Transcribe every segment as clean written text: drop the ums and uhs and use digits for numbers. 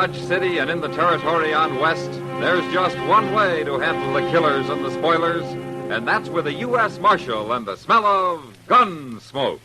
Dodge City and in the territory on west, there's just one way to handle the killers and the spoilers, and that's with a U.S. Marshal and the smell of gun smoke.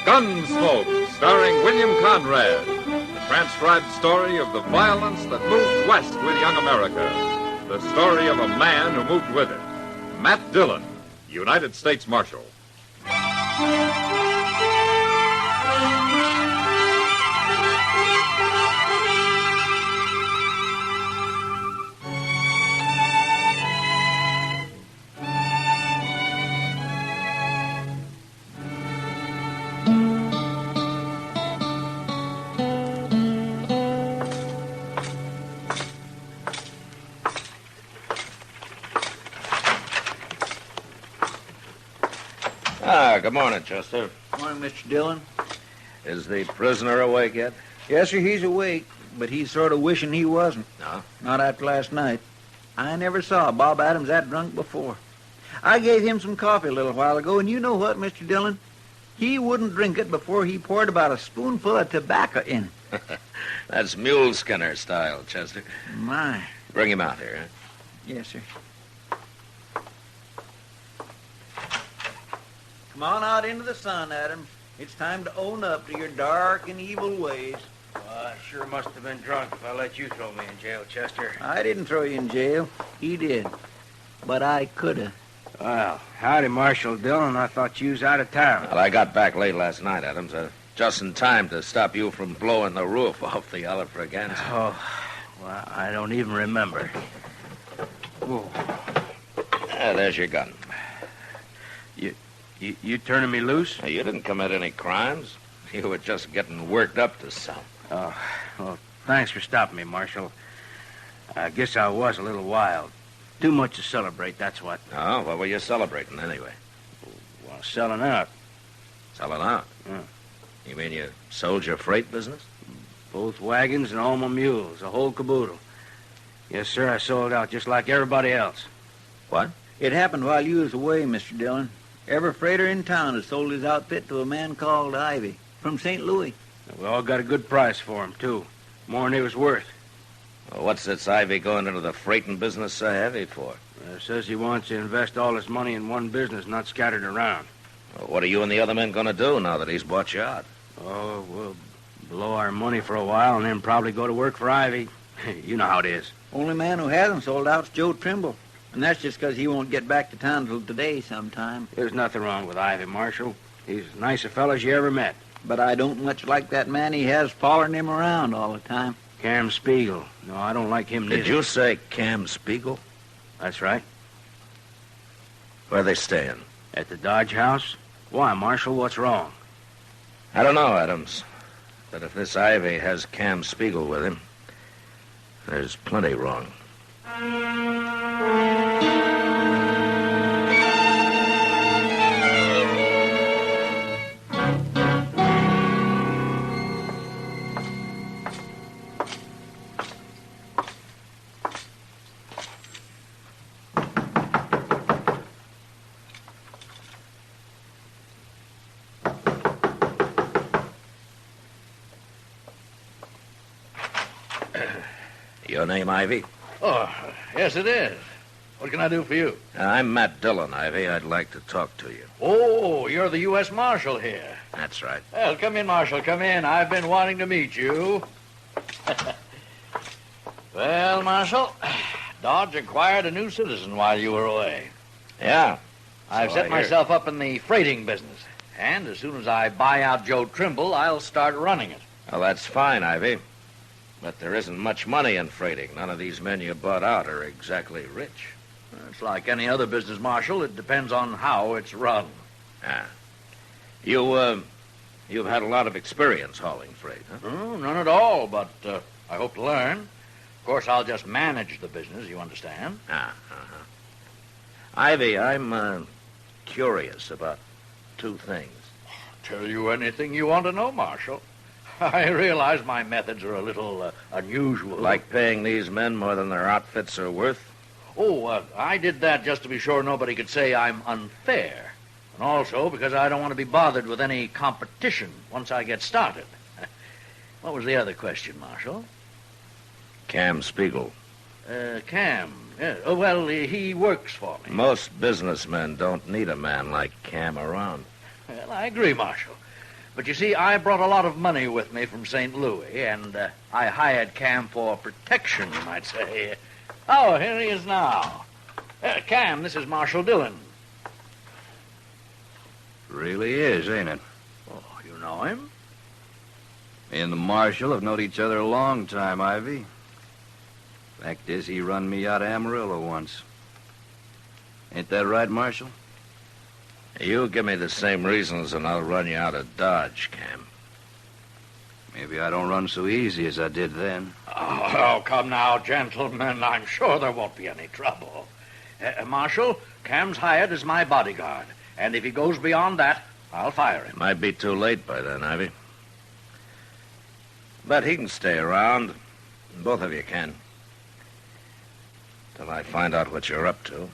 Gunsmoke, starring William Conrad, the transcribed story of the violence that moved west with young America, the story of a man who moved with it, Matt Dillon, United States Marshal. Good morning, Chester. Morning, Mr. Dillon. Is the prisoner awake yet? Yes, sir, he's awake, but he's sort of wishing he wasn't. No? Not after last night. I never saw Bob Adams that drunk before. I gave him some coffee a little while ago, and you know what, Mr. Dillon? He wouldn't drink it before he poured about a spoonful of tobacco in it. That's mule skinner style, Chester. My. Bring him out here, huh? Yes, sir. Come on out into the sun, Adams. It's time to own up to your dark and evil ways. Well, I sure must have been drunk if I let you throw me in jail, Chester. I didn't throw you in jail. He did. But I could have. Well, howdy, Marshal Dillon. I thought you was out of town. Well, I got back late last night, Adams. Just in time to stop you from blowing the roof off the Oliver-Against. Oh, well, I don't even remember. Oh. There's your gun. You turning me loose? Hey, you didn't commit any crimes. You were just getting worked up to some. Oh, well, thanks for stopping me, Marshal. I guess I was a little wild. Too much to celebrate, that's what. Oh, what were you celebrating anyway? Well, selling out. Selling out? Yeah. You mean you sold your freight business? Both wagons and all my mules, a whole caboodle. Yes, sir, I sold out just like everybody else. What? It happened while you was away, Mr. Dillon. Every freighter in town has sold his outfit to a man called Ivy from St. Louis. We all got a good price for him, too. More than he was worth. Well, what's this Ivy going into the freighting business so heavy for? Says he wants to invest all his money in one business, not scattered around. Well, what are you and the other men going to do now that he's bought you out? Oh, we'll blow our money for a while and then probably go to work for Ivy. You know how it is. Only man who hasn't sold out's Joe Trimble. And that's just because he won't get back to town till today sometime. There's nothing wrong with Ivy, Marshal. He's as nice a fellow as you ever met. But I don't much like that man he has following him around all the time. Cam Spiegel. No, I don't like him neither. Did you say Cam Spiegel? That's right. Where are they staying? At the Dodge House? Why, Marshal, what's wrong? I don't know, Adams. But if this Ivy has Cam Spiegel with him, there's plenty wrong. Your name, Ivy? Oh, yes, it is. What can I do for you? I'm Matt Dillon, Ivy. I'd like to talk to you. Oh, you're the U.S. Marshal here. That's right. Well, come in, Marshal, come in. I've been wanting to meet you. Well, Marshal, Dodge acquired a new citizen while you were away. Yeah. I've set myself up in the freighting business. And as soon as I buy out Joe Trimble, I'll start running it. Well, that's fine, Ivy. But there isn't much money in freighting. None of these men you bought out are exactly rich. It's like any other business, Marshal. It depends on how it's run. Ah. You've had a lot of experience hauling freight, huh? Oh, none at all, but I hope to learn. Of course, I'll just manage the business, you understand? Ivy, I'm curious about two things. Tell you anything you want to know, Marshal. I realize my methods are a little unusual. Like paying these men more than their outfits are worth? Oh, I did that just to be sure nobody could say I'm unfair. And also because I don't want to be bothered with any competition once I get started. What was the other question, Marshal? Cam Spiegel. Cam. Yeah. Oh, well, he works for me. Most businessmen don't need a man like Cam around. Well, I agree, Marshal. But you see, I brought a lot of money with me from St. Louis, and I hired Cam for protection, you might say. Oh, here he is now. Cam, this is Marshal Dillon. Really is, ain't it? Oh, you know him? Me and the Marshal have known each other a long time, Ivy. Fact is, he run me out of Amarillo once. Ain't that right, Marshal? You give me the same reasons and I'll run you out of Dodge, Cam. Maybe I don't run so easy as I did then. Oh, come now, gentlemen. I'm sure there won't be any trouble. Marshal, Cam's hired as my bodyguard. And if he goes beyond that, I'll fire him. Might be too late by then, Ivy. But he can stay around. Both of you can. Till I find out what you're up to.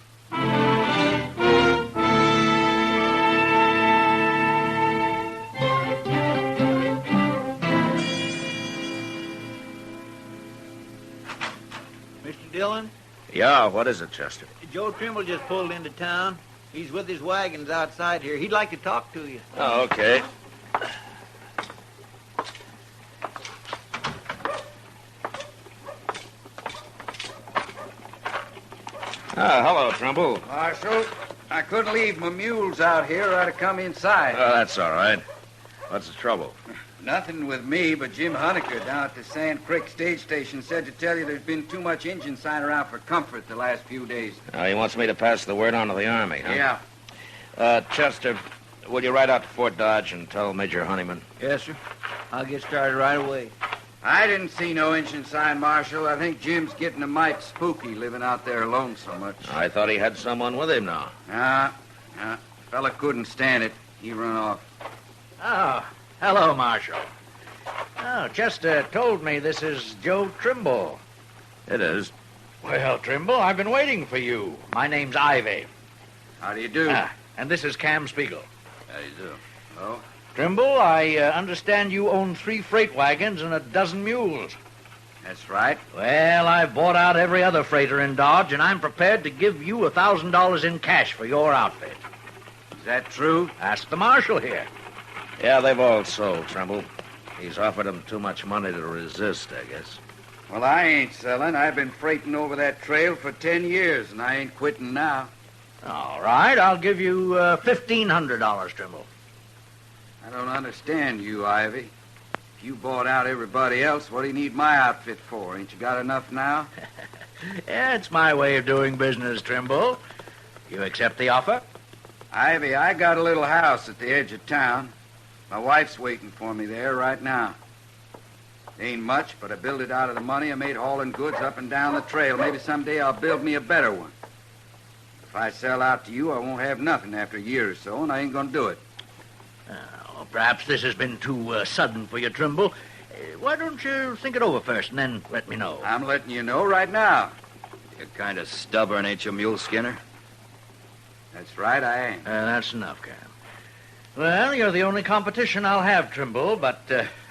Mr. Dillon, Yeah, what is it, Chester? Joe Trimble just pulled into town. He's with his wagons outside here. He'd like to talk to you. Oh, okay. Hello, Trimble. Marshal, I couldn't leave my mules out here or I'd have come inside. Oh, that's all right. What's the trouble? Nothing with me, but Jim Honecker down at the Sand Creek stage station said to tell you there's been too much engine sign around for comfort the last few days. He wants me to pass the word on to the Army, huh? Yeah. Chester, will you ride out to Fort Dodge and tell Major Honeyman? Yes, sir. I'll get started right away. I didn't see no engine sign, Marshal. I think Jim's getting a mite spooky living out there alone so much. I thought he had someone with him now. Fella couldn't stand it. He run off. Oh, hello, Marshal. Oh, Chester told me this is Joe Trimble. It is. Well, Trimble, I've been waiting for you. My name's Ivy. How do you do? And this is Cam Spiegel. How you do? Oh? Trimble, I understand you own 3 freight wagons and a dozen mules. That's right. Well, I've bought out every other freighter in Dodge, and I'm prepared to give you $1,000 in cash for your outfit. Is that true? Ask the marshal here. Yeah, they've all sold, Trimble. He's offered them too much money to resist, I guess. Well, I ain't selling. I've been freighting over that trail for 10 years, and I ain't quitting now. All right, I'll give you $1,500, Trimble. I don't understand you, Ivy. If you bought out everybody else, what do you need my outfit for? Ain't you got enough now? Yeah, it's my way of doing business, Trimble. You accept the offer? Ivy, I got a little house at the edge of town. My wife's waiting for me there right now. It ain't much, but I built it out of the money I made hauling goods up and down the trail. Maybe someday I'll build me a better one. If I sell out to you, I won't have nothing after a year or so, and I ain't gonna do it. Perhaps this has been too sudden for you, Trimble. Why don't you think it over first and then let me know? I'm letting you know right now. You're kind of stubborn, ain't you, Mule Skinner? That's right, I ain't. That's enough, Cam. Well, you're the only competition I'll have, Trimble, but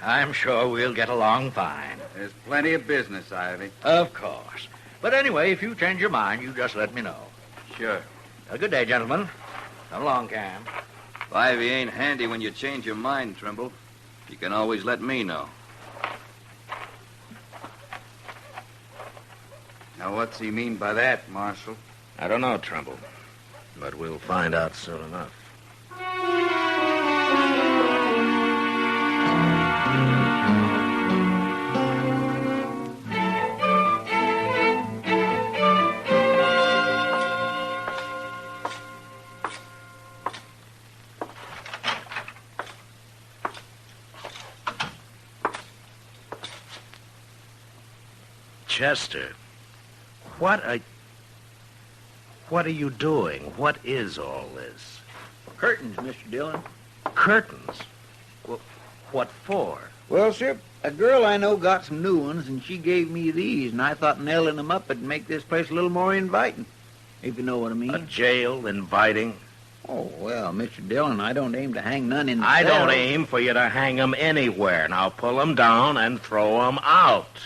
I'm sure we'll get along fine. There's plenty of business, Ivy. Of course. But anyway, if you change your mind, you just let me know. Sure. Good day, gentlemen. Come along, Cam. If Ivy ain't handy when you change your mind, Trimble, you can always let me know. Now, what's he mean by that, Marshal? I don't know, Trimble, but we'll find out soon enough. Chester, what are you doing? What is all this? Curtains, Mr. Dillon. Curtains? Well, what for? Well, sir, a girl I know got some new ones, and she gave me these, and I thought nailing them up would make this place a little more inviting, if you know what I mean. A jail inviting? Oh, well, Mr. Dillon, I don't aim to hang none in the I cell. don't aim for you to hang 'em anywhere. Now pull 'em down and throw 'em out.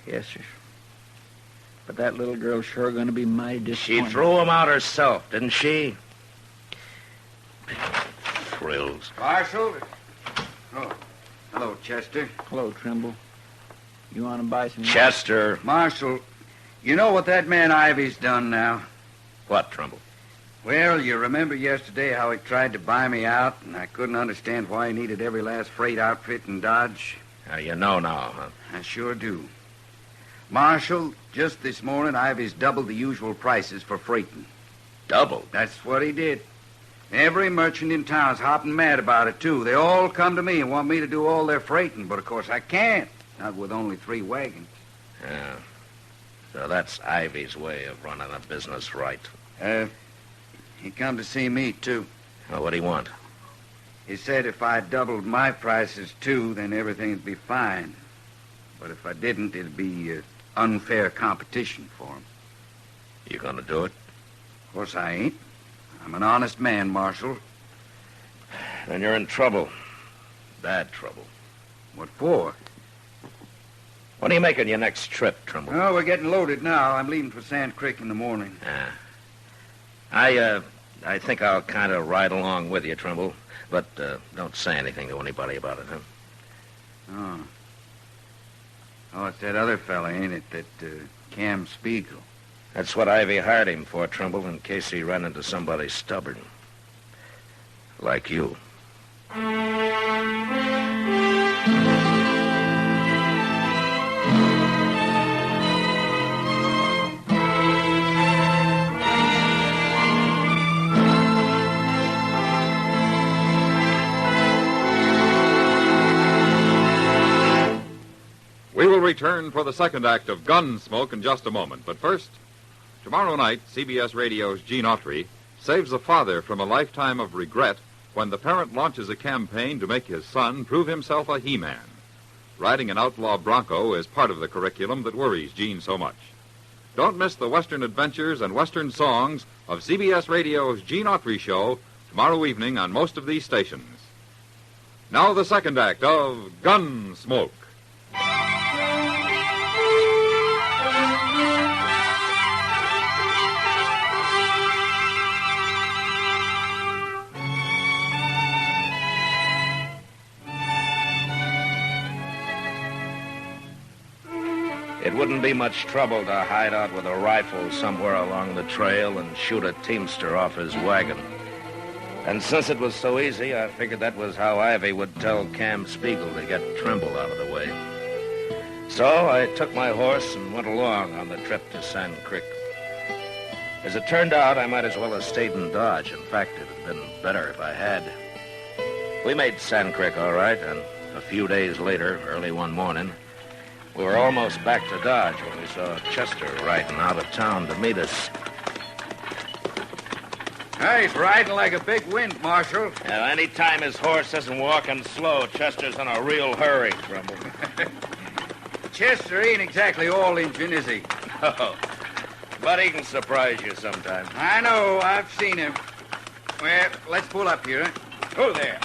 Yes, sir. But that little girl's sure going to be mighty She disappointed. threw 'em out herself, didn't she? Thrills. Marshal? Oh, hello, Chester. Hello, Trimble. You want to buy some... Chester. Marshal, you know what that man Ivy's done now? What, Trumbull? Well, you remember yesterday how he tried to buy me out, and I couldn't understand why he needed every last freight outfit in Dodge? Now, you know now, huh? I sure do. Marshal, just this morning, Ivy's doubled the usual prices for freighting. Doubled? That's what he did. Every merchant in town's hopping mad about it, too. They all come to me and want me to do all their freighting, but of course I can't. Not with only 3 wagons. Yeah. So that's Ivy's way of running a business right. He come to see me, too. Well, what'd he want? He said if I doubled my prices, too, then everything'd be fine. But if I didn't, it'd be unfair competition for him. You gonna do it? Of course I ain't. I'm an honest man, Marshal. Then you're in trouble. Bad trouble. What for? When are you making your next trip, Trimble? Oh, we're getting loaded now. I'm leaving for Sand Creek in the morning. I think I'll kind of ride along with you, Trimble. But don't say anything to anybody about it, huh? Oh, it's that other fella, ain't it? That Cam Spiegel. That's what Ivy hired him for, Trimble, in case he ran into somebody stubborn. Like you. We will return for the second act of Gunsmoke in just a moment. But first, tomorrow night, CBS Radio's Gene Autry saves a father from a lifetime of regret when the parent launches a campaign to make his son prove himself a he-man. Riding an outlaw bronco is part of the curriculum that worries Gene so much. Don't miss the Western adventures and Western songs of CBS Radio's Gene Autry Show tomorrow evening on most of these stations. Now the second act of Gunsmoke. It wouldn't be much trouble to hide out with a rifle somewhere along the trail and shoot a teamster off his wagon. And since it was so easy, I figured that was how Ivy would tell Cam Spiegel to get Trimble out of the way. So I took my horse and went along on the trip to Sand Creek. As it turned out, I might as well have stayed in Dodge. In fact, it would have been better if I had. We made Sand Creek all right, and a few days later, early one morning, we were almost back to Dodge when we saw Chester riding out of town to meet us. He's riding like a big wind, Marshal. Now, any time his horse isn't walking slow, Chester's in a real hurry, Trimble. Chester ain't exactly all Injun, is he? Oh, but he can surprise you sometimes. I know. I've seen him. Well, let's pull up here. Oh, there.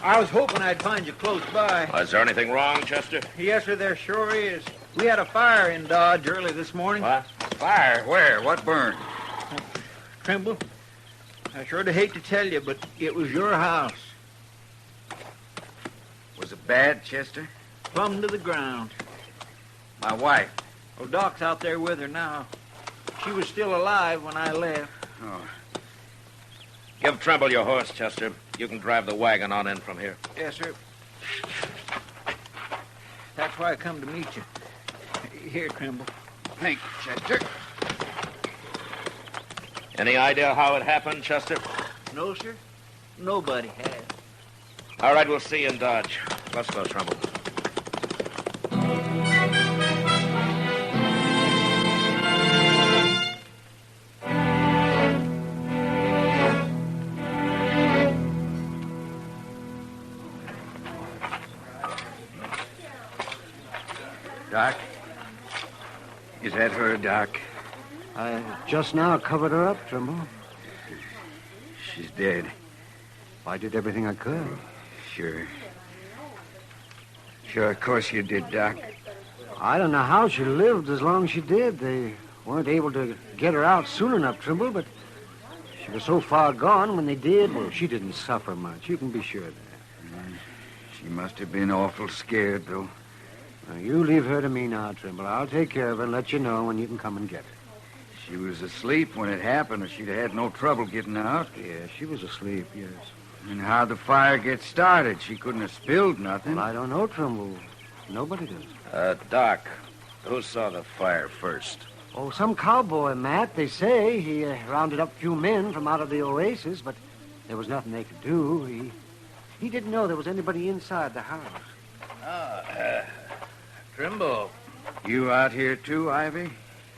I was hoping I'd find you close by. Is there anything wrong, Chester? Yes, sir, there sure is. We had a fire in Dodge early this morning. What? Fire? Where? What burned? Trimble, I sure do hate to tell you, but it was your house. Was it bad, Chester? Plumb to the ground. My wife. Oh, Doc's out there with her now. She was still alive when I left. Oh. Give Trimble your horse, Chester. You can drive the wagon on in from here. Yes, sir. That's why I come to meet you. Here, Trimble. Thank you, Chester. Any idea how it happened, Chester? No, sir. Nobody has. All right, we'll see you in Dodge. Let's go, Trimble. Doc? Is that her, Doc? I just now covered her up, Trimble. She's dead. I did everything I could. Sure. Sure, of course you did, Doc. I don't know how she lived as long as she did. They weren't able to get her out soon enough, Trimble, but she was so far gone when they did. Well, she didn't suffer much. You can be sure of that. She must have been awful scared, though. Now, you leave her to me now, Trimble. I'll take care of her and let you know when you can come and get her. She was asleep when it happened, or she'd have had no trouble getting out. Yeah, she was asleep, yes. And how'd the fire get started? She couldn't have spilled nothing. Well, I don't know, Trimble. Nobody does. Doc, who saw the fire first? Oh, some cowboy, Matt, they say. He rounded up a few men from out of the oasis, but there was nothing they could do. He didn't know there was anybody inside the house. Trimble, You out here, too, Ivy?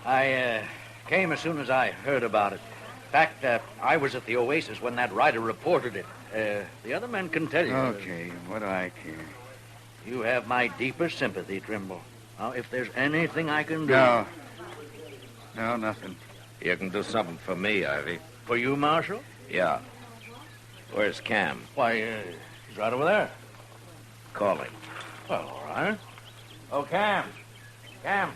I came as soon as I heard about it. In fact, I was at the Oasis when that rider reported it. The other men can tell you. Okay, what do I care? You have my deepest sympathy, Trimble. Now, if there's anything I can do... No, nothing. You can do something for me, Ivy. For you, Marshal? Yeah. Where's Cam? Why, he's right over there. Call him. Well, all right. Oh, Cam. Cam.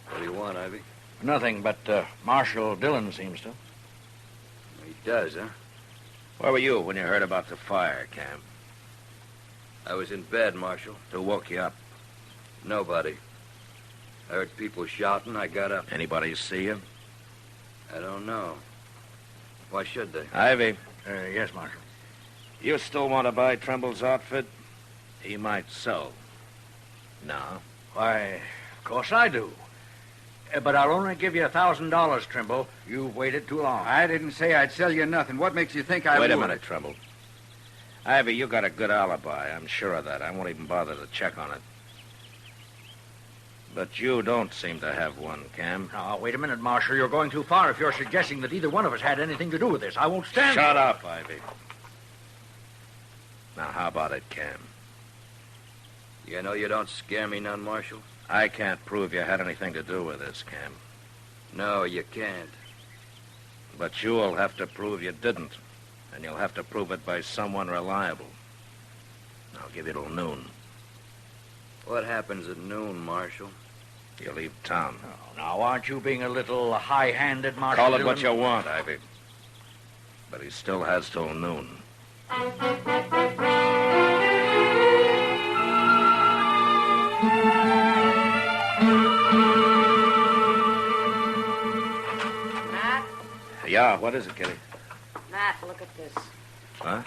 What do you want, Ivy? Nothing, but Marshal Dillon seems to. He does, huh? Where were you when you heard about the fire, Cam? I was in bed, Marshal. Who woke you up? Nobody. I heard people shouting. I got up. Anybody see you? I don't know. Why should they? Ivy, Yes, Marshal. you still want to buy Trimble's outfit? He might sell. No. Why, of course I do. But I'll only give you $1,000, Trimble. You've waited too long. I didn't say I'd sell you nothing. What makes you think I would? Wait a minute, Trimble. Ivy, you got a good alibi. I'm sure of that. I won't even bother to check on it. But you don't seem to have one, Cam. Now, wait a minute, Marshal. You're going too far if you're suggesting that either one of us had anything to do with this. I won't stand... Shut up, Ivy. Now, how about it, Cam? You know you don't scare me none, Marshal. I can't prove you had anything to do with this, Cam. No, you can't. But you'll have to prove you didn't. And you'll have to prove it by someone reliable. I'll give you till noon. What happens at noon, Marshal? You leave town. Oh, now, aren't you being a little high-handed, Marshal Call it Dillon? what you want, Ivy. But he still has till noon. Matt? Yeah, what is it, Kitty? Matt, look at this. Huh?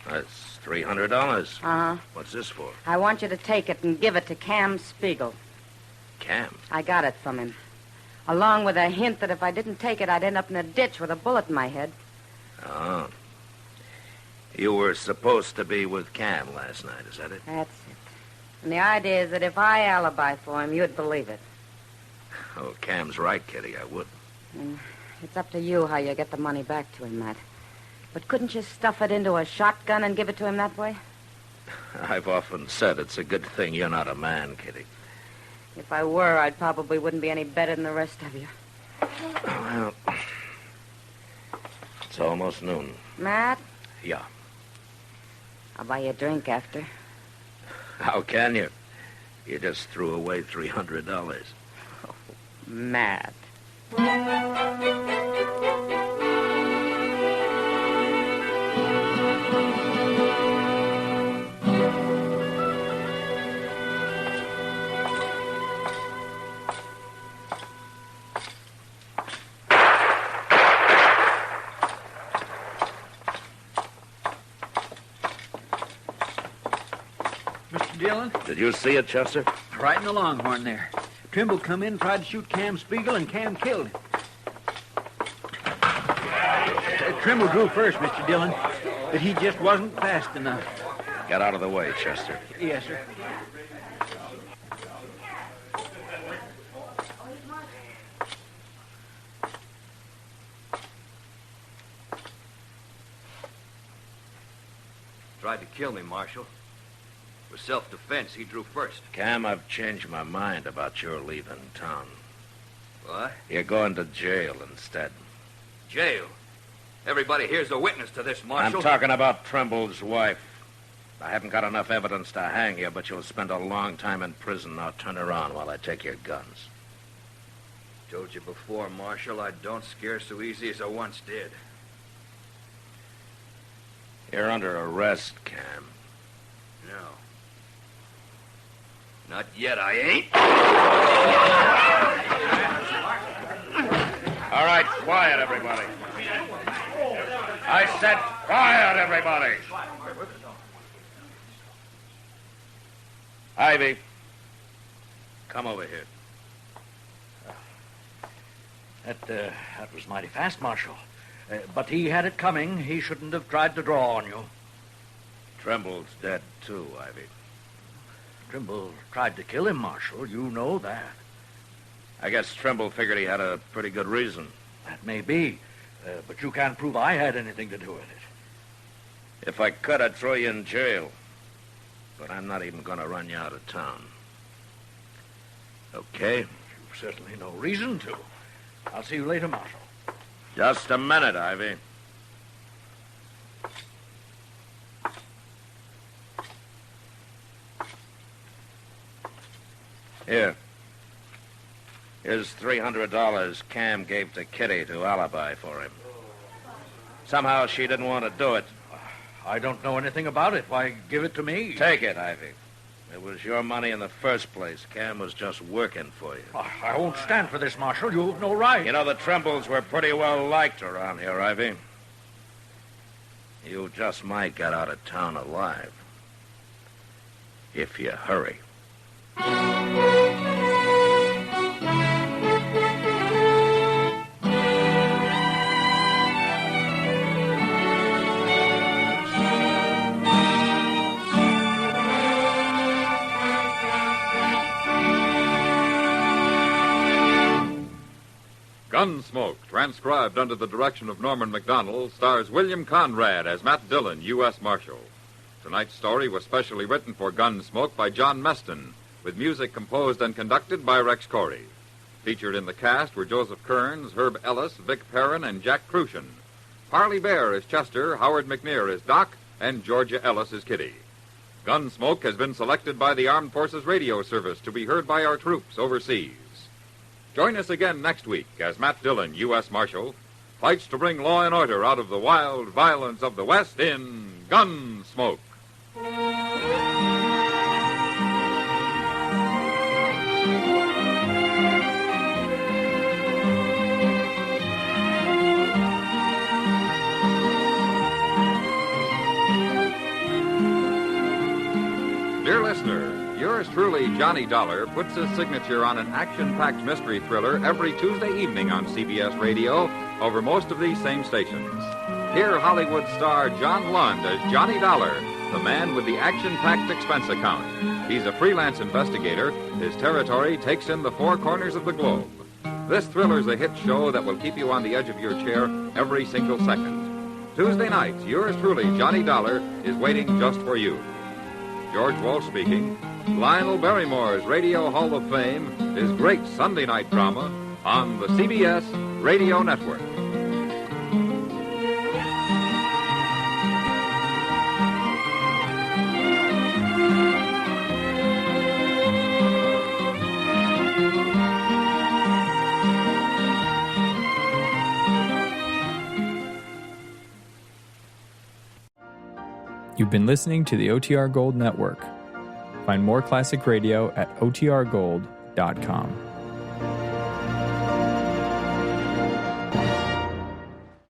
That's $300. Uh-huh. What's this for? I want you to take it and give it to Cam Spiegel. Cam. I got it from him. Along with a hint that if I didn't take it, I'd end up in a ditch with a bullet in my head. Oh. You were supposed to be with Cam last night, is that it? That's it. And the idea is that if I alibi for him, you'd believe it. Oh, Cam's right, Kitty. I would. And it's up to you how you get the money back to him, Matt. But couldn't you stuff it into a shotgun and give it to him that way? I've often said it's a good thing you're not a man, Kitty. If I were, I probably wouldn't be any better than the rest of you. Well, it's almost noon. Matt? Yeah. I'll buy you a drink after. How can you? You just threw away $300. Matt. Mr. Dillon, Did you see it, Chester? right in the Longhorn there. Trimble come in, tried to shoot Cam Spiegel, and Cam killed him. Trimble drew first, Mr. Dillon, but he just wasn't fast enough. Get out of the way, Chester. Yes, sir. tried to kill me, Marshal. It was self-defense. He drew first. Cam, I've changed my mind about your leaving town. What? You're going to jail instead. Jail? Everybody here's a witness to this, Marshal. I'm talking about Trimble's wife. I haven't got enough evidence to hang you, but you'll spend a long time in prison. Now turn around while I take your guns. Told you before, Marshal, I don't scare so easy as I once did. You're under arrest, Cam. No. Not yet, I ain't. All right, quiet, everybody. I said quiet, everybody. Ivy, come over here. That was mighty fast, Marshal. But he had it coming. He shouldn't have tried to draw on you. Trimble's dead, too, Ivy. Trimble tried to kill him, Marshal. You know that. I guess Trimble figured he had a pretty good reason. That may be. But you can't prove I had anything to do with it. If I could, I'd throw you in jail. But I'm not even going to run you out of town. Okay? You've certainly no reason to. I'll see you later, Marshal. Just a minute, Ivy. Here. Here's $300 Cam gave to Kitty to alibi for him. Somehow she didn't want to do it. I don't know anything about it. Why, give it to me. Take it, Ivy. It was your money in the first place. Cam was just working for you. I won't stand for this, Marshal. You have no right. You know, the Trimbles were pretty well liked around here, Ivy. You just might get out of town alive. If you hurry. Gunsmoke, transcribed under the direction of Norman Macdonald, stars William Conrad as Matt Dillon, U.S. Marshal. Tonight's story was specially written for Gunsmoke by John Meston, with music composed and conducted by Rex Corey. Featured in the cast were Joseph Kearns, Herb Ellis, Vic Perrin, and Jack Crucian. Harley Bear is Chester, Howard McNear is Doc, and Georgia Ellis is Kitty. Gunsmoke has been selected by the Armed Forces Radio Service to be heard by our troops overseas. Join us again next week as Matt Dillon, U.S. Marshal, fights to bring law and order out of the wild violence of the West in Gunsmoke. Dear listener, yours truly, Johnny Dollar, puts his signature on an action-packed mystery thriller every Tuesday evening on CBS Radio over most of these same stations. Hear Hollywood star John Lund as Johnny Dollar, the man with the action-packed expense account. He's a freelance investigator. His territory takes in the four corners of the globe. This thriller's a hit show that will keep you on the edge of your chair every single second. Tuesday nights, yours truly, Johnny Dollar, is waiting just for you. George Walsh speaking. Lionel Barrymore's Radio Hall of Fame is great Sunday night drama on the CBS Radio Network. You've been listening to the OTR Gold Network. Find more classic radio at otrgold.com.